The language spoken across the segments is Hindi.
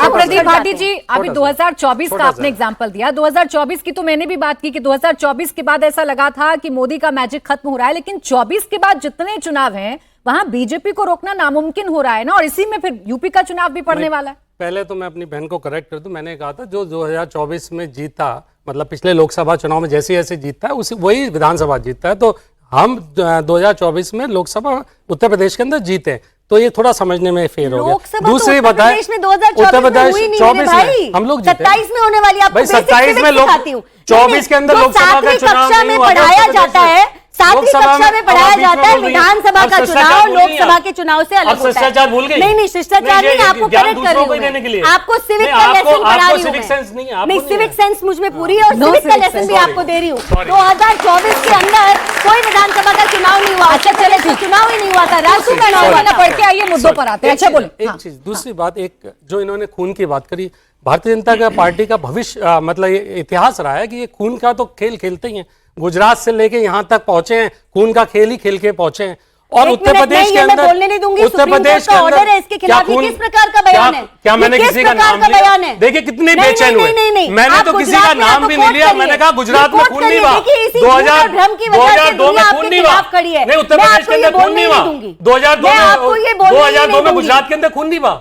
प्रदीप भाटी जी, अभी 2024 का आपने एग्जांपल दिया, 2024 की तो मैंने भी बात की कि 2024 के बाद ऐसा लगा था कि मोदी का मैजिक खत्म हो रहा है, लेकिन 24 के बाद जितने चुनाव हैं वहां बीजेपी को रोकना नामुमकिन हो रहा है ना, और इसी में फिर यूपी का चुनाव भी पड़ने वाला है। पहले तो मैं अपनी बहन को करेक्ट कर दूं, मैंने कहा था जो 2024 में जीता, मतलब पिछले लोकसभा चुनाव में जैसे जैसे जीतता है उसी वही विधानसभा जीतता है, तो हम 2024 में लोकसभा उत्तर प्रदेश के अंदर जीते, तो ये थोड़ा समझने में फेर हो गया। दूसरी बताए उत्तर प्रदेश 24 में हम लोग जीते, 27 में होने वाली, आपको 27 में लोग 24 के अंदर लोकसभा का चुनाव नहीं हुआ, पढ़ाया जाता है, 7वीं कक्षा में पढ़ाया जाता है विधानसभा का चुनाव लोकसभा के चुनाव से अलग होता है। शिष्टाचार भूल गई? नहीं शिष्टाचार नहीं, आपको करेक्ट कर रही हूं, आपको सिविक का लेसन पढ़ा रही हूं, नहीं सिविक सेंस मुझ में पूरी है और सिविक का लेसन भी आपको दे रही हूँ। 2024 के अंदर कोई विधानसभा का चुनाव नहीं हुआ। अच्छा चले, चुनाव ही नहीं हुआ था, राष्ट्रीय चुनाव हुआ था। पढ़ के आइए, मुद्दों पर आते हैं। अच्छा बोले। एक चीज, दूसरी बात, एक जो इन्होंने खून की बात करी, भारतीय जनता पार्टी का भविष्य मतलब इतिहास रहा है कि ये खून का तो खेल खेलते ही हैं, गुजरात से लेके यहाँ तक पहुंचे हैं, खून का खेल ही खेल के पहुंचे हैं। और उत्तर प्रदेश के अंदर, उत्तर प्रदेश के अंदर इसके खिलाफ किस प्रकार का बयान है? क्या मैंने किसी का नाम लिया? देखिए कितने बेचैन हुए, मैंने तो किसी का नाम भी नहीं लिया, मैंने कहा गुजरात में खून नहीं हुआ, 2002 में खून नहीं हुआ, नहीं उत्तर प्रदेश के अंदर खून नहीं हुआ, 2002 में गुजरात के अंदर खून नहीं हुआ,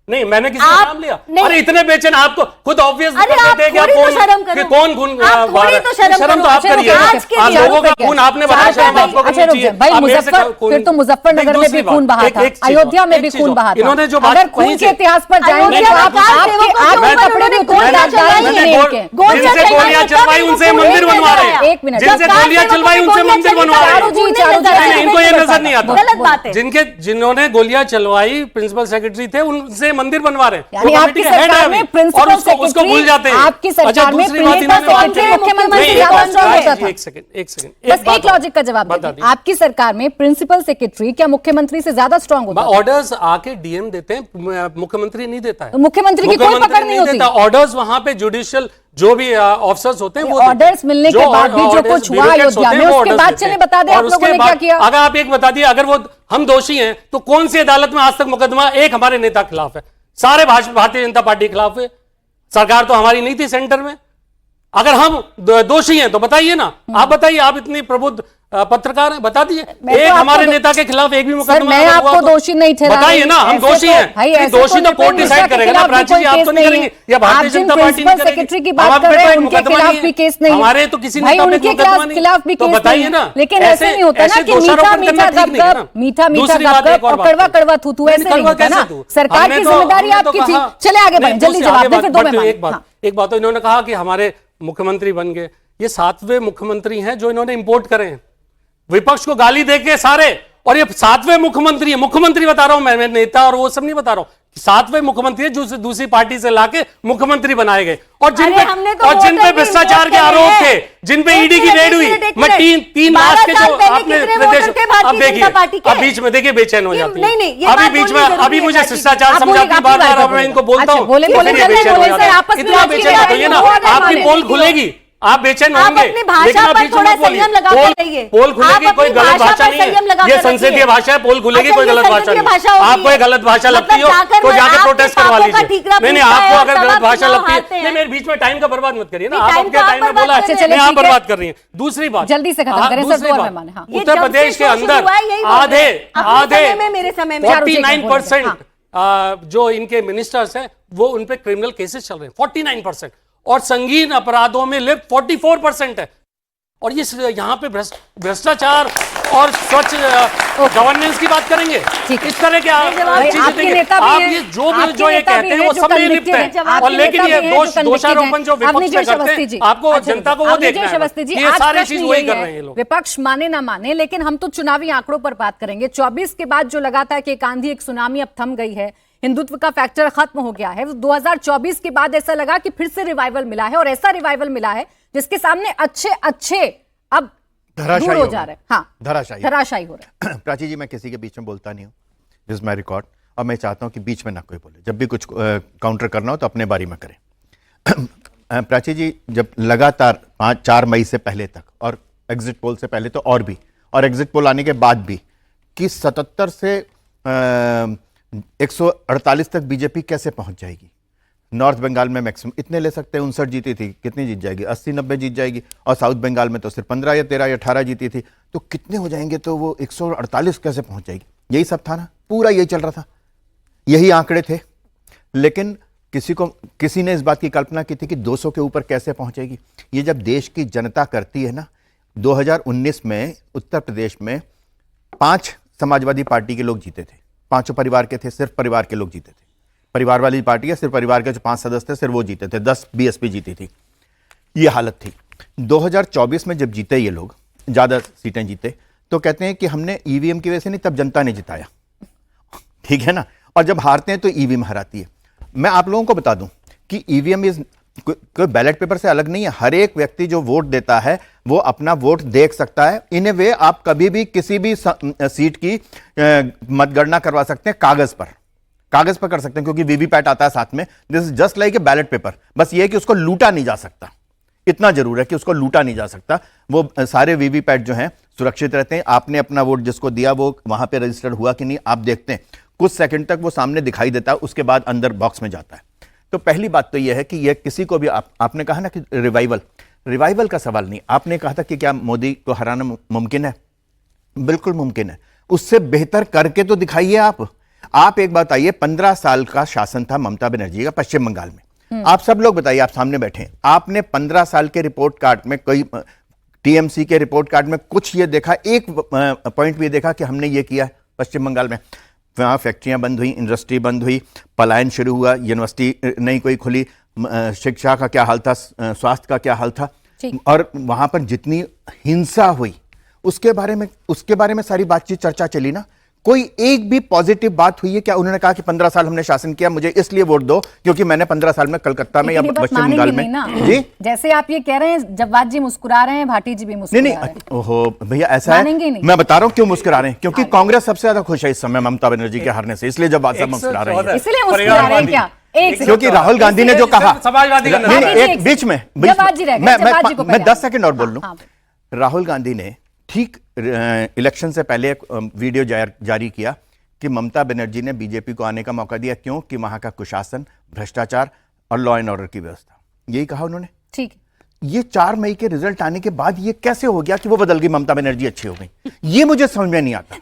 नहीं मैंने किसी का नाम लिया। अरे इतने बेचैन, आपको खुद ऑब्वियस कहते हैं कि आप कौन खून, शर्म तो आप करिए, लोगों का खून आपने बनाया, शर्म आपको करनी चाहिए। फिर तो मुजफ्फरनगर में भी खून बहा था, अयोध्या में भी खून बहा था। इन्होंने जो अगर खून के इतिहास पर जाएंगे तो आपके कपड़े में खून जिनसे गोलियां चलवाई उनसे मंदिर बनवा रहे हैं, एक मिनट, जिनसे गोलियां चलवाई उनसे मंदिर बनवा रहे हैं, इनको ये नजर नहीं आता। गलत बात है। जिन्होंने गोलियां चलवाई प्रिंसिपल सेक्रेटरी थे, उनसे मंदिर बनवा रहे हैं, यानी आपकी सरकार में प्रिंसिपल उसको भूल जाते हैं। आपकी सरकार में प्रिंसिपल सेक्रेटरी मुख्यमंत्री ज्यादा स्ट्रांग होता था। एक सेकंड, बस एक लॉजिक का जवाब दीजिए, आपकी सरकार में प्रिंसिपल सेक्रेटरी क्या मुख्यमंत्री से ज्यादा स्ट्रांग होता है? ऑर्डर्स आके डीएम देते हैं, मुख्यमंत्री नहीं देता है, तो मुख्यमंत्री की कोई पकड़ नहीं होती। ऑर्डर्स वहां पे जुडिशियल जो भी ऑफिसर्स होते हैं वो ऑर्डर्स मिलने के बाद भी जो कुछ हुआ अयोध्या में, उसके बाद चले बता दें आप लोगों ने क्या किया। अगर आप एक बता दिए, अगर वो हम दोषी हैं तो कौन सी अदालत में आज तक मुकदमा एक हमारे नेता खिलाफ है? सारे भारतीय जनता पार्टी के खिलाफ है, सरकार तो हमारी नहीं थी सेंटर में। अगर हम दोषी हैं तो बताइए ना, आप बताइए, आप इतनी प्रबुद्ध पत्रकार हैं, बता दीजिए एक हमारे नेता के खिलाफ एक भी मुकदमा। मैं आपको दोषी नहीं ठहरा, बताइए ना, हम दोषी हैं, दोषी तो कोर्ट डिसाइड करेगा ना, प्राची जी आप तो नहीं करेंगे या भारतीय जनता पार्टी नहीं करेगी। सेक्रेटरी की बात कर रहे हैं, उनके खिलाफ भी केस नहीं, हमारे तो किसी नेता पे मुकदमा नहीं, तो बताइए ना। लेकिन ऐसे नहीं होता ना कि मीठा मीठा गप, मीठा मीठा गप और कड़वा कड़वा थूथू, ऐसे नहीं होता ना। सरकार की जिम्मेदारी आपकी थी। चले आगे बढ़े, जल्दी जवाब दें, फिर दो में एक बात तो इन्होंने कहा कि हमारे मुख्यमंत्री बन गए, ये 7वें मुख्यमंत्री हैं जो इन्होंने इंपोर्ट करे हैं, विपक्ष को गाली देके सारे, और ये 7वें मुख्यमंत्री है, मुख्यमंत्री बता रहा हूं मैं नेता और वो सब नहीं बता रहा हूं, 7वें मुख्यमंत्री है जो दूसरी पार्टी से लाके मुख्यमंत्री बनाए गए, और जिन पे भ्रष्टाचार के आरोप थे, जिन पे ईडी की रेड हुई, मैं 3 मार्च के जो आपने प्रदेश, अब देखिए, अब बीच में देखिए बेचैन हो जाती है, अभी बीच में, अभी मुझे शिष्टाचार समझाती बार बार, मैं इनको बोलता हूँ इतना बेचैन होता है ना, आपकी पोल खुलेगी, आप बेचैन होंगे, लेकिन आप बीच में बोलिए, पोल खुलेगी, कोई गलत भाषा नहीं है, ये संसदीय भाषा है, पोल खुलेगी, कोई गलत भाषा नहीं। आपको गलत भाषा लगती हो तो जाके प्रोटेस्ट करवा लीजिए। नहीं, आपको अगर गलत भाषा लगती है, नहीं मेरे बीच में टाइम का बर्बाद मत करिए ना, आप अपने टाइम में बोला है, आप बर्बाद कर रही है। दूसरी बात, जल्दी से खत्म करें सर, उत्तर प्रदेश के अंदर आधे 49% जो इनके मिनिस्टर्स हैं वो उन पे क्रिमिनल केसेस चल रहे हैं, 49%, और संगीन अपराधों में लिप्त 44% है। और ये यहाँ पे भ्रष्टाचार और स्वच्छ गवर्नेंस की बात करेंगे, इस तरह के आप ये जो ये कहते हैं वो सब में लिप्त है, और लेकिन ये दोषारोपण जो विपक्ष करते हैं, आपको जनता को वो देखना है, ये सारी चीज वही कर रहे हैं लोग। विपक्ष माने ना माने, लेकिन हम तो चुनावी आंकड़ों पर बात करेंगे। 24 के बाद जो लगा था कि एक आंधी एक सुनामी अब थम गई है, हिंदुत्व का फैक्टर खत्म हो गया है, 2024 के बाद ऐसा लगा कि फिर से रिवाइवल मिला है, और ऐसा रिवाइवल मिला है जिसके सामने अच्छे अब दूर हो जा रहे हैं। हाँ, धराशायी हो रहा है। प्राची जी, मैं किसी के बीच में बोलता नहीं हूँ, दिस इज माय रिकॉर्ड, और मैं चाहता हूँ कि बीच में ना कोई बोले, जब भी कुछ काउंटर करना हो तो अपने बारी में करें। प्राची जी, जब लगातार 4 मई से पहले तक, और एग्जिट पोल से पहले तो और भी, और एग्जिट पोल आने के बाद भी, कि 77 से 148 तक बीजेपी कैसे पहुंच जाएगी, नॉर्थ बंगाल में मैक्सिमम इतने ले सकते हैं, 59 जीती थी, कितनी जीत जाएगी, 80-90 जीत जाएगी। और साउथ बंगाल में तो सिर्फ 15 या 13 या 18 जीती थी, तो कितने हो जाएंगे, तो वो 148 कैसे पहुंच जाएगी। यही सब था ना, पूरा यही चल रहा था, यही आंकड़े थे। लेकिन किसी ने इस बात की कल्पना की थी कि 200 के ऊपर कैसे पहुंचेगी। ये जब देश की जनता करती है ना, 2019 में उत्तर प्रदेश में 5 समाजवादी पार्टी के लोग जीते थे, 5 परिवार के थे, सिर्फ परिवार के लोग जीते थे। परिवार वाली पार्टी है, सिर्फ परिवार के जो 5 सदस्य थे सिर्फ वो जीते थे, 10 बीएसपी जीती थी। ये हालत थी। 2024 में जब जीते ये लोग, ज्यादा सीटें जीते, तो कहते हैं कि हमने ईवीएम की वजह से नहीं, तब जनता ने जिताया, ठीक है ना। और जब हारते हैं तो ईवीएम हराती है। मैं आप लोगों को बता दूं कि ईवीएम कोई बैलेट पेपर से अलग नहीं है। हर एक व्यक्ति जो वोट देता है वो अपना वोट देख सकता है। इन ए वे आप कभी भी किसी भी सीट की मतगणना करवा सकते हैं, कागज पर कर सकते हैं, क्योंकि वीवीपैट आता है साथ में। This is just like a ballot paper. बस ये है कि उसको लूटा नहीं जा सकता, इतना जरूर है कि उसको लूटा नहीं जा सकता। वो सारे वीवीपैट जो हैं सुरक्षित रहते हैं। आपने अपना वोट जिसको दिया वो वहां पे रजिस्टर्ड हुआ कि नहीं आप देखते हैं, कुछ सेकंड तक वो सामने दिखाई देता है, उसके बाद अंदर बॉक्स में जाता है। तो पहली बात तो यह है कि यह किसी को भी आपने कहा ना कि रिवाइवल का सवाल नहीं। आपने कहा था कि क्या मोदी को हराना मुमकिन है? बिल्कुल मुमकिन है। उससे बेहतर करके तो दिखाइए आप एक बात आइए, 15 साल का शासन था ममता बनर्जी का पश्चिम बंगाल में। आप सब लोग बताइए, आप सामने बैठे हैं, आपने 15 साल के रिपोर्ट कार्ड में, कोई टीएमसी के रिपोर्ट कार्ड में कुछ ये देखा, एक पॉइंट भी देखा कि हमने ये किया है पश्चिम बंगाल में? वहाँ फैक्ट्रियां बंद हुई, इंडस्ट्री बंद हुई, पलायन शुरू हुआ, यूनिवर्सिटी नहीं कोई खुली, शिक्षा का क्या हाल था, स्वास्थ्य का क्या हाल था, और वहां पर जितनी हिंसा हुई उसके बारे में सारी बातचीत चर्चा चली ना। कोई एक भी पॉजिटिव बात हुई है क्या? उन्होंने कहा कि 15 साल हमने शासन किया, मुझे इसलिए वोट दो क्योंकि मैंने 15 साल में कलकत्ता में या पश्चिम बंगाल में। जी जैसे आप ये कह रहे हैं, जव्वाद जी मुस्कुरा रहे हैं, भाटी जी भी मुस्कुरा रहे हैं। ओहो भैया, ऐसा है, मैं बता रहा हूँ क्यों मुस्कुरा रहे हैं, क्योंकि कांग्रेस सबसे ज्यादा खुश है इस समय ममता बनर्जी के हारने से, इसलिए जव्वाद साहब मुस्कुरा रहे हैं। इसलिए मुस्कुरा रहे हैं क्या? क्योंकि राहुल गांधी ने जो कहा, समाजवादी एक बीच में मैं 10 सेकंड और बोल लूं। राहुल गांधी ने ठीक इलेक्शन से पहले एक वीडियो जारी किया कि ममता बनर्जी ने बीजेपी को आने का मौका दिया, क्यों कि वहां का कुशासन, भ्रष्टाचार और लॉ एंड ऑर्डर की व्यवस्था, यही कहा उन्होंने। ठीक, ये 4 मई के रिजल्ट आने के बाद ये कैसे हो गया कि वो बदल गई, ममता बनर्जी अच्छी हो गई? ये मुझे समझ में नहीं आता।